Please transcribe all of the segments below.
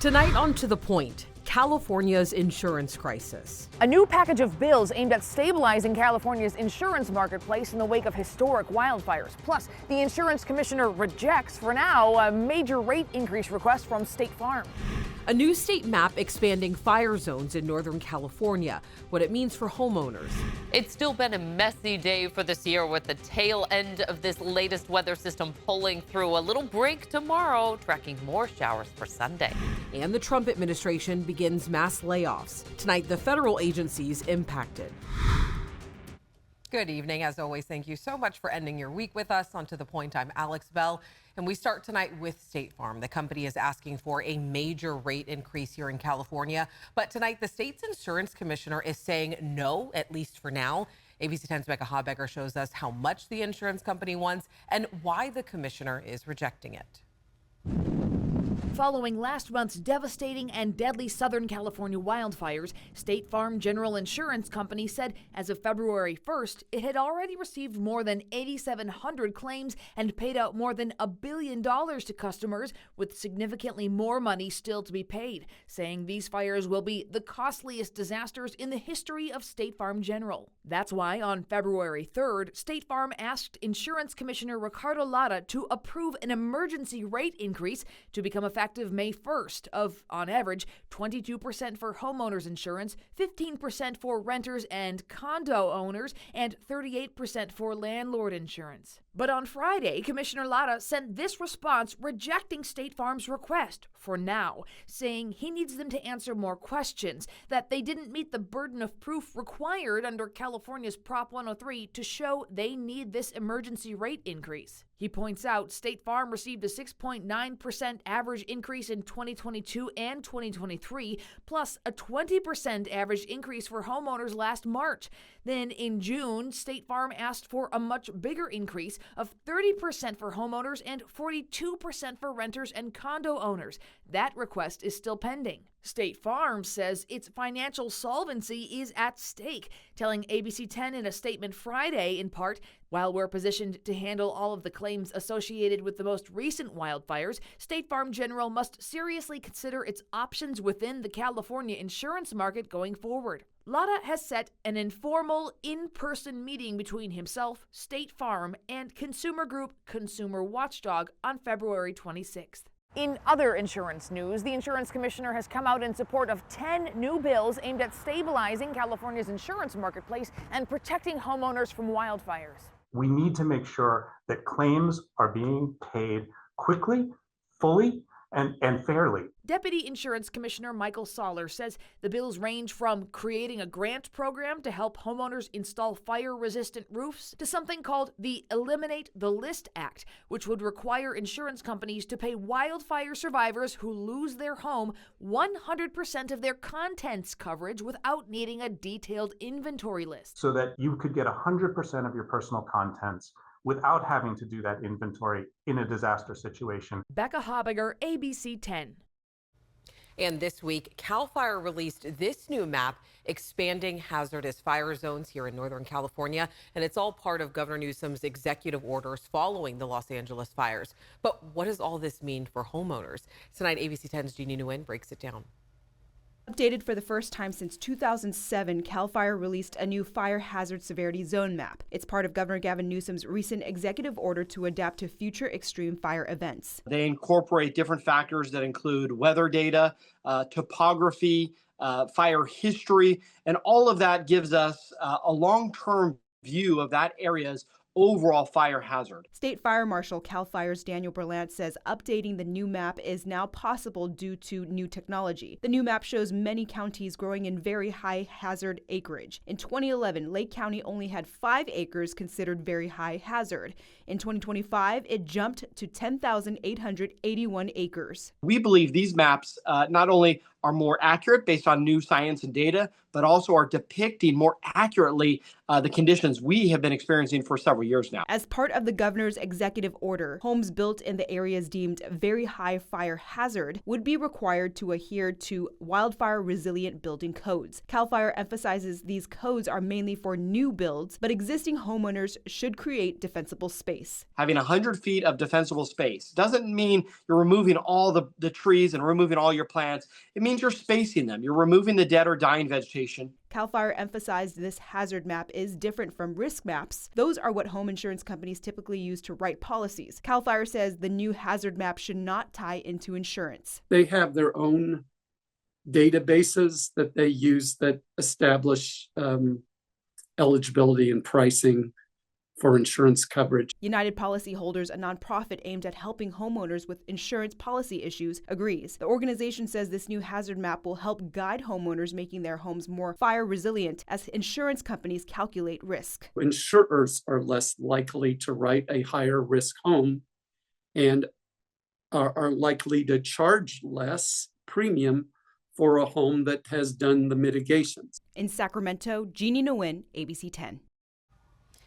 Tonight on To The Point, California's insurance crisis. A new package of bills aimed at stabilizing California's insurance marketplace in the wake of historic wildfires. Plus, the insurance commissioner rejects, for now, a major rate increase request from State Farm. A new state map expanding fire zones in Northern California, what it means for homeowners. It's still been a messy day for this year with the tail end of this latest weather system pulling through. A little break tomorrow, tracking more showers for Sunday. And the Trump administration begins mass layoffs. Tonight, the federal agencies impacted. Good evening. As always, thank you so much for ending your week with us. On To The Point, I'm Alex Bell, and we start tonight with State Farm. The company is asking for a major rate increase here in California, but tonight the state's insurance commissioner is saying no, at least for now. ABC 10's Becca Habegger shows us how much the insurance company wants and why the commissioner is rejecting it. Following last month's devastating and deadly Southern California wildfires, State Farm General Insurance Company said as of February 1st, it had already received more than 8,700 claims and paid out more than $1 billion to customers, with significantly more money still to be paid, saying these fires will be the costliest disasters in the history of State Farm General. That's why on February 3rd, State Farm asked Insurance Commissioner Ricardo Lara to approve an emergency rate increase to become effective May 1st of, on average, 22% for homeowners insurance, 15% for renters and condo owners, and 38% for landlord insurance. But on Friday, Commissioner Lara sent this response rejecting State Farm's request for now, saying he needs them to answer more questions, that they didn't meet the burden of proof required under California's Prop 103 to show they need this emergency rate increase. He points out State Farm received a 6.9% average increase in 2022 and 2023, plus a 20% average increase for homeowners last March. Then in June, State Farm asked for a much bigger increase of 30% for homeowners and 42% for renters and condo owners. That request is still pending. State Farm says its financial solvency is at stake, telling ABC 10 in a statement Friday, in part, while we're positioned to handle all of the claims associated with the most recent wildfires, State Farm General must seriously consider its options within the California insurance market going forward. Lara has set an informal, in-person meeting between himself, State Farm, and consumer group Consumer Watchdog on February 26th. In other insurance news, the insurance commissioner has come out in support of 10 new bills aimed at stabilizing California's insurance marketplace and protecting homeowners from wildfires. We need to make sure that claims are being paid quickly, fully, and fairly. Deputy Insurance Commissioner Michael Soller says the bills range from creating a grant program to help homeowners install fire-resistant roofs to something called the Eliminate the List Act, which would require insurance companies to pay wildfire survivors who lose their home 100% of their contents coverage without needing a detailed inventory list. So that you could get 100% of your personal contents without having to do that inventory in a disaster situation. Becca Habegger, ABC 10. And this week, CAL FIRE released this new map expanding hazardous fire zones here in Northern California. And it's all part of Governor Newsom's executive orders following the Los Angeles fires. But what does all this mean for homeowners? Tonight, ABC 10's Jeannie Nguyen breaks it down. Updated for the first time since 2007, CAL FIRE released a new fire hazard severity zone map. It's part of Governor Gavin Newsom's recent executive order to adapt to future extreme fire events. They incorporate different factors that include weather data, topography, fire history, and all of that gives us a long-term view of that area's overall fire hazard. State Fire Marshal CAL FIRE's Daniel Berlant says updating the new map is now possible due to new technology. The new map shows many counties growing in very high hazard acreage. In 2011, Lake County only had 5 acres considered very high hazard. In 2025, it jumped to 10,881 acres. We believe these maps not only are more accurate based on new science and data, but also are depicting more accurately the conditions we have been experiencing for several years now. As part of the governor's executive order, homes built in the areas deemed very high fire hazard would be required to adhere to wildfire resilient building codes. CAL FIRE emphasizes these codes are mainly for new builds, but existing homeowners should create defensible space. Having 100 feet of defensible space doesn't mean you're removing all the trees and removing all your plants. It means you're spacing them. You're removing the dead or dying vegetation. CAL FIRE emphasized this hazard map is different from risk maps. Those are what home insurance companies typically use to write policies. CAL FIRE says the new hazard map should not tie into insurance. They have their own databases that they use that establish eligibility and pricing for insurance coverage. United Policyholders, a nonprofit aimed at helping homeowners with insurance policy issues, agrees. The organization says this new hazard map will help guide homeowners making their homes more fire resilient as insurance companies calculate risk. Insurers are less likely to write a higher risk home and are likely to charge less premium for a home that has done the mitigations. In Sacramento, Jeannie Nguyen, ABC 10.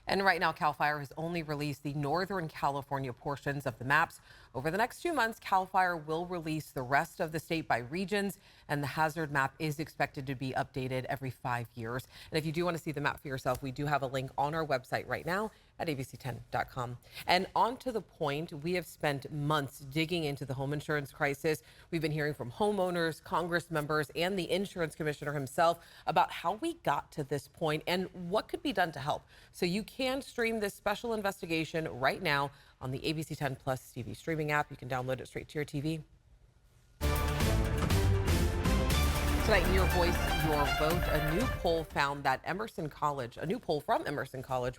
And right now, CAL FIRE has only released the Northern California portions of the maps. Over the next 2 months, CAL FIRE will release the rest of the state by regions, and the hazard map is expected to be updated every 5 years. And if you do want to see the map for yourself, we do have a link on our website right now at abc10.com. And on to the point, we have spent months digging into the home insurance crisis. We've been hearing from homeowners, Congress members, and the insurance commissioner himself about how we got to this point and what could be done to help. So you can stream this special investigation right now on the ABC 10 Plus TV streaming app. You can download it straight to your TV. Tonight, in Your Voice, Your Vote, a new poll found that a new poll from Emerson College,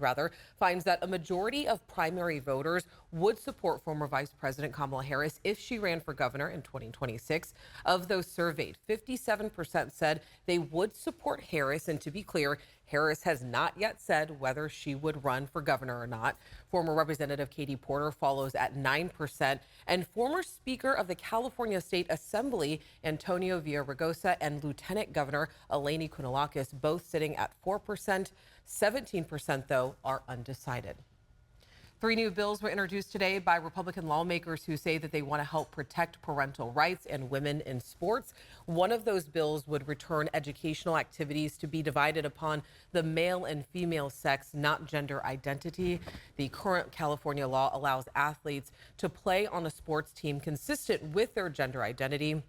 finds that a majority of primary voters would support former Vice President Kamala Harris if she ran for governor in 2026. Of those surveyed, 57% said they would support Harris. And to be clear, Harris has not yet said whether she would run for governor or not. Former Representative Katie Porter follows at 9%, and former Speaker of the California State Assembly, Antonio Villaraigosa, and Lieutenant Governor Eleni Kounalakis, both sitting at 4%. 17%, though, are undecided. 3 new bills were introduced today by Republican lawmakers who say that they want to help protect parental rights and women in sports. One of those bills would return educational activities to be divided upon the male and female sex, not gender identity. The current California law allows athletes to play on a sports team consistent with their gender identity,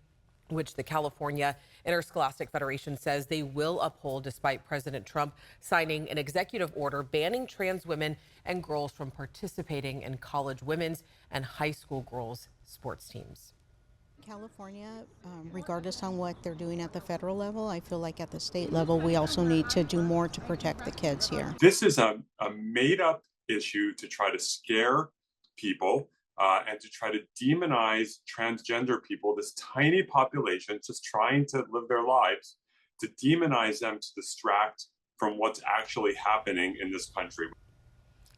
which the California Interscholastic Federation says they will uphold despite President Trump signing an executive order banning trans women and girls from participating in college women's and high school girls' sports teams. California, regardless on what they're doing at the federal level, I feel like at the state level, we also need to do more to protect the kids here. This is a made-up issue to try to scare people and to try to demonize transgender people, this tiny population just trying to live their lives, to demonize them, to distract from what's actually happening in this country.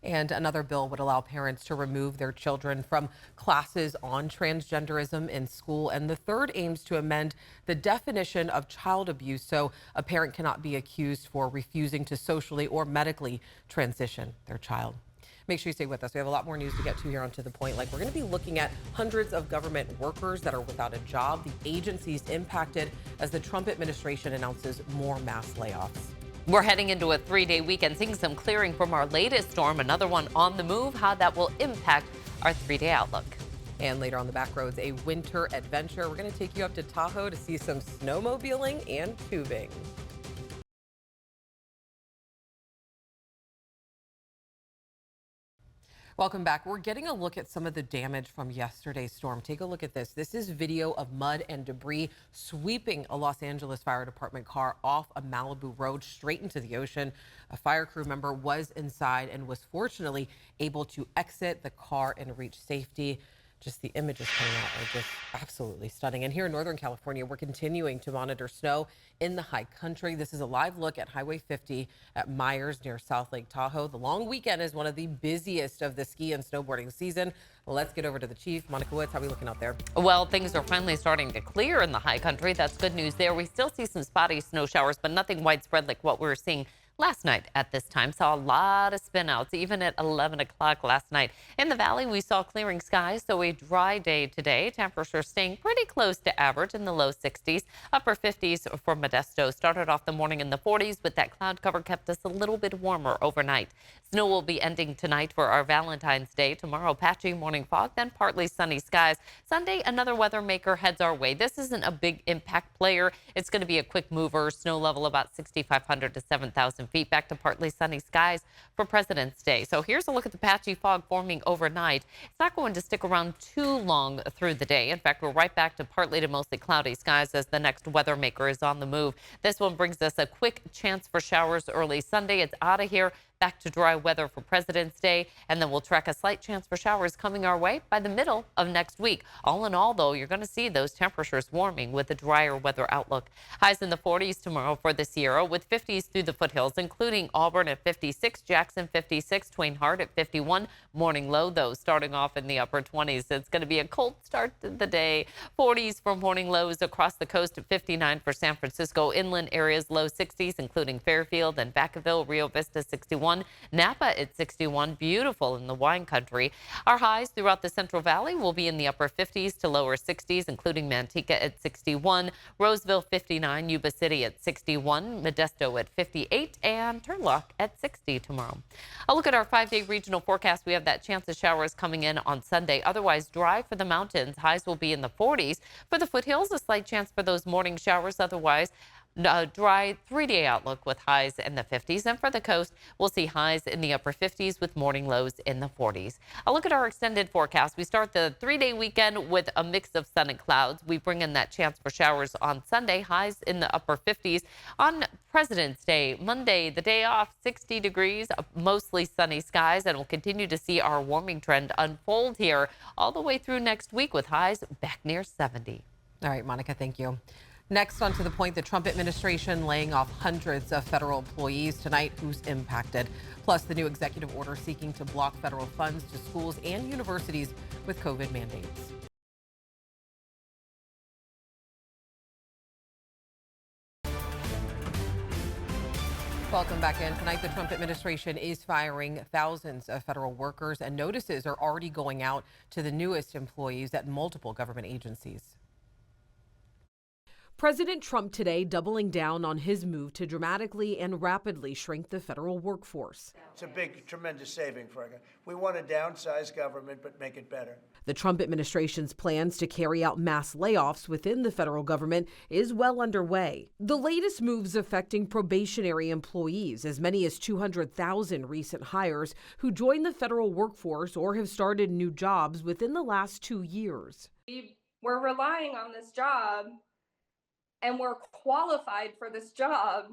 And another bill would allow parents to remove their children from classes on transgenderism in school. And the third aims to amend the definition of child abuse so a parent cannot be accused for refusing to socially or medically transition their child. Make sure you stay with us. We have a lot more news to get to here on To The Point. Like, we're going to be looking at hundreds of government workers that are without a job, the agencies impacted as the Trump administration announces more mass layoffs. We're heading into a 3-day weekend, seeing some clearing from our latest storm, another one on the move, how that will impact our 3-day outlook. And later on the Backroads, a winter adventure. We're going to take you up to Tahoe to see some snowmobiling and tubing. Welcome back. We're getting a look at some of the damage from yesterday's storm. Take a look at this. This is video of mud and debris sweeping a Los Angeles Fire Department car off a Malibu road straight into the ocean. A fire crew member was inside and was fortunately able to exit the car and reach safety. Just the images coming out are just absolutely stunning. And here in Northern California, we're continuing to monitor snow in the high country. This is a live look at Highway 50 at Myers near South Lake Tahoe. The long weekend is one of the busiest of the ski and snowboarding season. Let's get over to the chief. Monica Woods, how are we looking out there? Well, things are finally starting to clear in the high country. That's good news there. We still see some spotty snow showers, but nothing widespread like what we were seeing last night at this time. Saw a lot of spinouts, even at 11 o'clock last night. In the valley, we saw clearing skies, so a dry day today. Temperatures staying pretty close to average in the low 60s, upper 50s for Modesto. Started off the morning in the 40s, but that cloud cover kept us a little bit warmer overnight. Snow will be ending tonight for our Valentine's Day. Tomorrow, patchy morning fog, then partly sunny skies. Sunday, another weather maker heads our way. This isn't a big impact player. It's going to be a quick mover. Snow level about 6,500 to 7,000 feet. Back to partly sunny skies for President's Day. So here's a look at the patchy fog forming overnight. It's not going to stick around too long through the day. In fact, we're right back to partly to mostly cloudy skies as the next weather maker is on the move. This one brings us a quick chance for showers early Sunday. It's out of here. Back to dry weather for President's Day, and then we'll track a slight chance for showers coming our way by the middle of next week. All in all, though, you're going to see those temperatures warming with a drier weather outlook. Highs in the 40s tomorrow for the Sierra, with 50s through the foothills, including Auburn at 56, Jackson 56, Twain Harte at 51. Morning low, though, starting off in the upper 20s. It's going to be a cold start to the day. 40s for morning lows across the coast at 59 for San Francisco. Inland areas low 60s, including Fairfield and Vacaville, Rio Vista 61. Napa at 61, beautiful in the wine country. Our highs throughout the Central Valley will be in the upper 50s to lower 60s, including Manteca at 61, Roseville 59, Yuba City at 61, Modesto at 58, and Turlock at 60 tomorrow. A look at our 5-day regional forecast. We have that chance of showers coming in on Sunday. Otherwise dry for the mountains. Highs will be in the 40s. For the foothills, a slight chance for those morning showers. Otherwise, dry 3-day outlook with highs in the 50s. And for the coast, we'll see highs in the upper 50s with morning lows in the 40s. A look at our extended forecast. We start the 3-day weekend with a mix of sun and clouds. We bring in that chance for showers on Sunday, highs in the upper 50s. On President's Day, Monday, the day off, 60 degrees, mostly sunny skies, and we'll continue to see our warming trend unfold here all the way through next week with highs back near 70. All right, Monica, thank you. Next, on to the point, the Trump administration laying off hundreds of federal employees tonight. Who's impacted? Plus, the new executive order seeking to block federal funds to schools and universities with COVID mandates. Welcome back in. Tonight, the Trump administration is firing thousands of federal workers, and notices are already going out to the newest employees at multiple government agencies. President Trump today doubling down on his move to dramatically and rapidly shrink the federal workforce. It's a big, tremendous saving for us. We want to downsize government, but make it better. The Trump administration's plans to carry out mass layoffs within the federal government is well underway. The latest moves affecting probationary employees, as many as 200,000 recent hires who joined the federal workforce or have started new jobs within the last 2 years. We're relying on this job, and we're qualified for this job,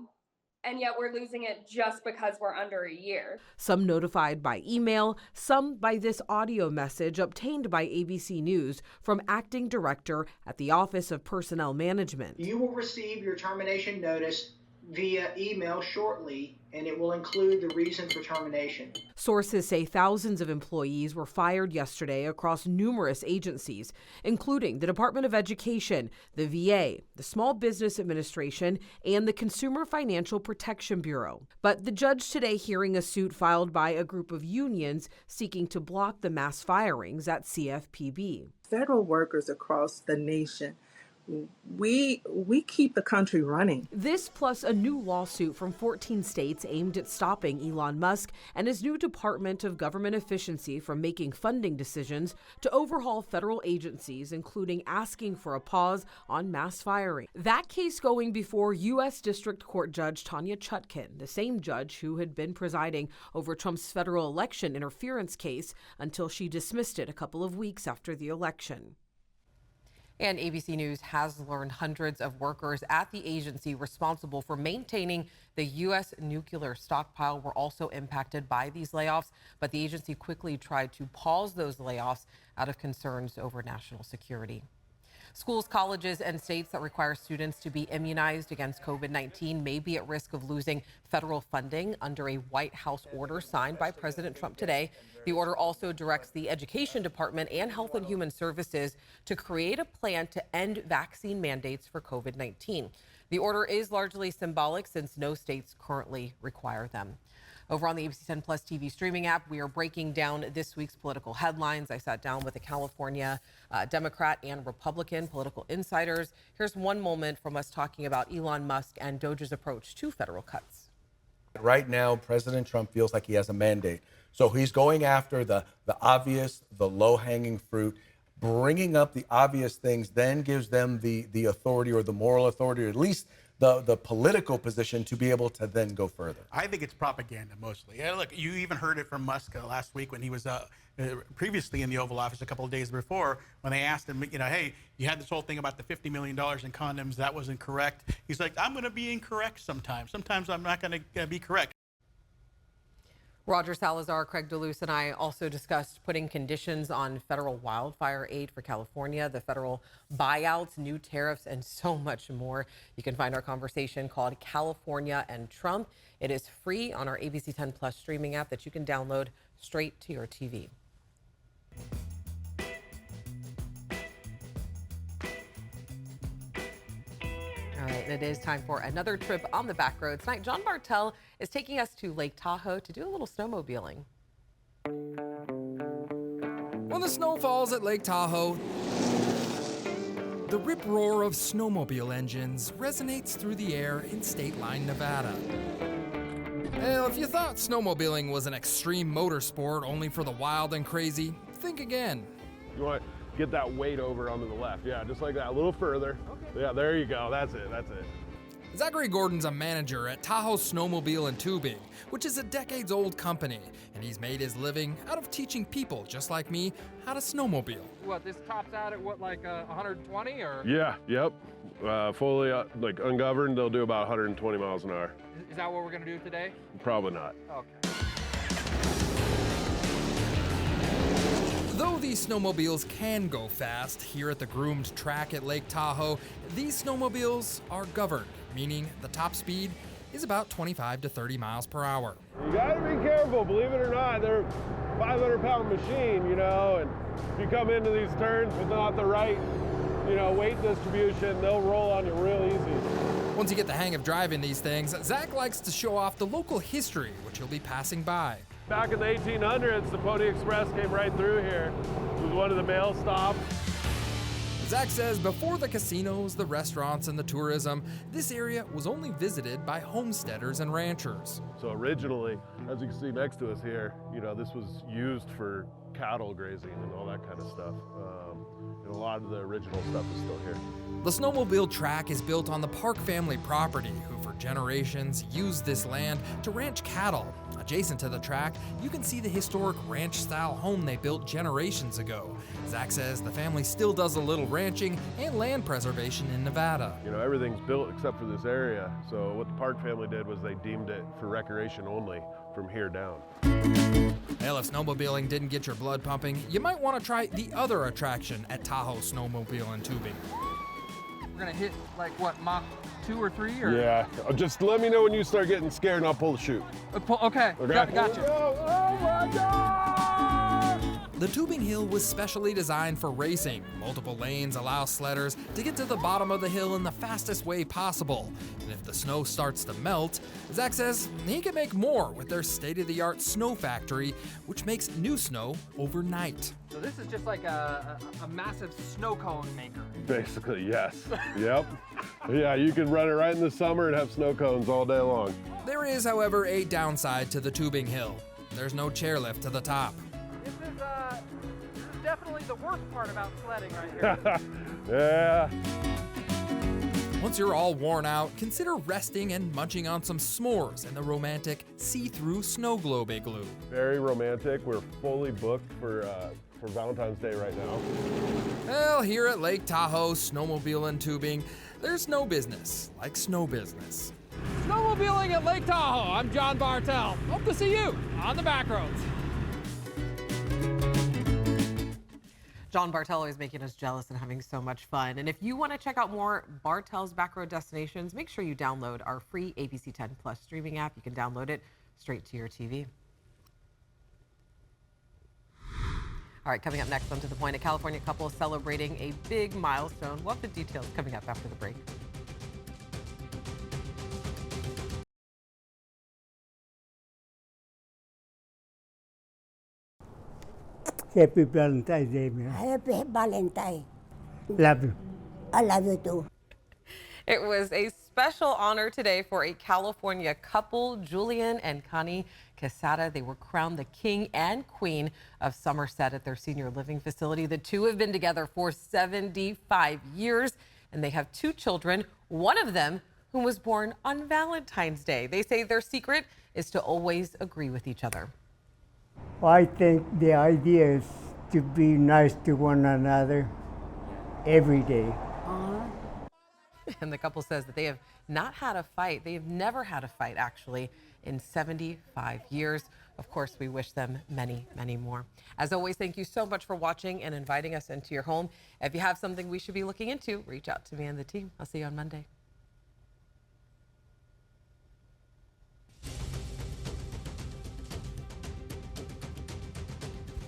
and yet we're losing it just because we're under a year. Some notified by email, some by this audio message obtained by ABC News from acting director at the Office of Personnel Management. You will receive your termination notice via email shortly, and it will include the reason for termination. Sources say thousands of employees were fired yesterday across numerous agencies, including the Department of Education, the VA, the Small Business Administration, and the Consumer Financial Protection Bureau. But the judge today hearing a suit filed by a group of unions seeking to block the mass firings at CFPB. Federal workers across the nation, we keep the country running. This plus a new lawsuit from 14 states aimed at stopping Elon Musk and his new Department of Government Efficiency from making funding decisions to overhaul federal agencies, including asking for a pause on mass firing. That case going before U.S. District Court Judge Tanya Chutkan, the same judge who had been presiding over Trump's federal election interference case until she dismissed it a couple of weeks after the election. And ABC News has learned hundreds of workers at the agency responsible for maintaining the U.S. nuclear stockpile were also impacted by these layoffs. But the agency quickly tried to pause those layoffs out of concerns over national security. Schools, colleges, and states that require students to be immunized against COVID-19 may be at risk of losing federal funding under a White House order signed by President Trump today. The order also directs the Education Department and Health and Human Services to create a plan to end vaccine mandates for COVID-19. The order is largely symbolic since no states currently require them. Over on the ABC 10 Plus TV streaming app, we are breaking down this week's political headlines. I sat down with a California Democrat and Republican political insiders. Here's one moment from us talking about Elon Musk and Doge's approach to federal cuts. Right now, President Trump feels like he has a mandate. So he's going after the obvious, the low-hanging fruit. Bringing up the obvious things then gives them the authority or the moral authority, or at least the political position to be able to then go further. I think it's propaganda mostly. Yeah, look, you even heard it from Musk last week when he was previously in the Oval Office a couple of days before, when they asked him, hey, you had this whole thing about the $50 million in condoms, that wasn't correct. He's like, I'm going to be incorrect sometimes. Sometimes I'm not going to be correct. Roger Salazar, Craig DeLuce, and I also discussed putting conditions on federal wildfire aid for California, the federal buyouts, new tariffs, and so much more. You can find our conversation called California and Trump. It is free on our ABC 10 Plus streaming app that you can download straight to your TV. All right, and it is time for another trip on the back road. Tonight, John Bartel is taking us to Lake Tahoe to do a little snowmobiling. When the snow falls at Lake Tahoe, the rip-roar of snowmobile engines resonates through the air in State Line, Nevada. Well, if you thought snowmobiling was an extreme motorsport only for the wild and crazy, think again. You want to get that weight over onto the left. Yeah, just like that, a little further. Okay. Yeah, there you go. That's it. That's it. Zachary Gordon's a manager at Tahoe Snowmobile and Tubing, which is a decades-old company, and he's made his living out of teaching people just like me how to snowmobile. What, this tops out at what, like 120 or? Yeah, yep. Fully like ungoverned, they'll do about 120 miles an hour. Is that what we're gonna do today? Probably not. Okay. Though these snowmobiles can go fast here at the groomed track at Lake Tahoe, these snowmobiles are governed, meaning the top speed is about 25 to 30 miles per hour. You gotta be careful, believe it or not. They're a 500-pound machine, and if you come into these turns with not the right, weight distribution, they'll roll on you real easy. Once you get the hang of driving these things, Zach likes to show off the local history, which he'll be passing by. Back in the 1800s, the Pony Express came right through here. It was one of the mail stops. Zach says before the casinos, the restaurants, and the tourism, this area was only visited by homesteaders and ranchers. So originally, as you can see next to us here, this was used for cattle grazing and all that kind of stuff. And a lot of the original stuff is still here. The snowmobile track is built on the Park family property, who for generations used this land to ranch cattle. Adjacent to the track, you can see the historic ranch-style home they built generations ago. Zach says the family still does a little ranching and land preservation in Nevada. Everything's built except for this area. So what the Park family did was they deemed it for recreation only from here down. Well, if snowmobiling didn't get your blood pumping, you might want to try the other attraction at Tahoe Snowmobile and Tubing. We're gonna hit like what, Mach 2 or 3? Or? Yeah, just let me know when you start getting scared and I'll pull the chute. Okay, gotcha. Oh my God! The tubing hill was specially designed for racing. Multiple lanes allow sledders to get to the bottom of the hill in the fastest way possible. And if the snow starts to melt, Zach says he can make more with their state-of-the-art snow factory, which makes new snow overnight. So this is just like a massive snow cone maker. Basically, yes. Yep. Yeah, you can run it right in the summer and have snow cones all day long. There is, however, a downside to the tubing hill. There's no chairlift to the top. This is definitely the worst part about sledding right here. Yeah. Once you're all worn out, consider resting and munching on some s'mores in the romantic see-through snow globe igloo. Very romantic. We're fully booked for for Valentine's Day right now. Well, here at Lake Tahoe, snowmobile and tubing, there's no business like snow business. Snowmobiling at Lake Tahoe. I'm John Bartel. Hope to see you on the Backroads. John Bartel is making us jealous and having so much fun. And if you want to check out more Bartel's Backroad destinations, make sure you download our free ABC 10 Plus streaming app. You can download it straight to your TV. All right, coming up next on To The Point, a California couple celebrating a big milestone. We'll have the details coming up after the break. Happy Valentine's Day, man. Happy Valentine. Love you. I love you too. It was a special honor today for a California couple, Julian and Connie Quesada. They were crowned the king and queen of Somerset at their senior living facility. The two have been together for 75 years, and they have 2 children, one of them who was born on Valentine's Day. They say their secret is to always agree with each other. I think the idea is to be nice to one another every day. And the couple says that they have not had a fight. They have never had a fight, actually, in 75 years. Of course, we wish them many, many more. As always, thank you so much for watching and inviting us into your home. If you have something we should be looking into, reach out to me and the team. I'll see you on Monday.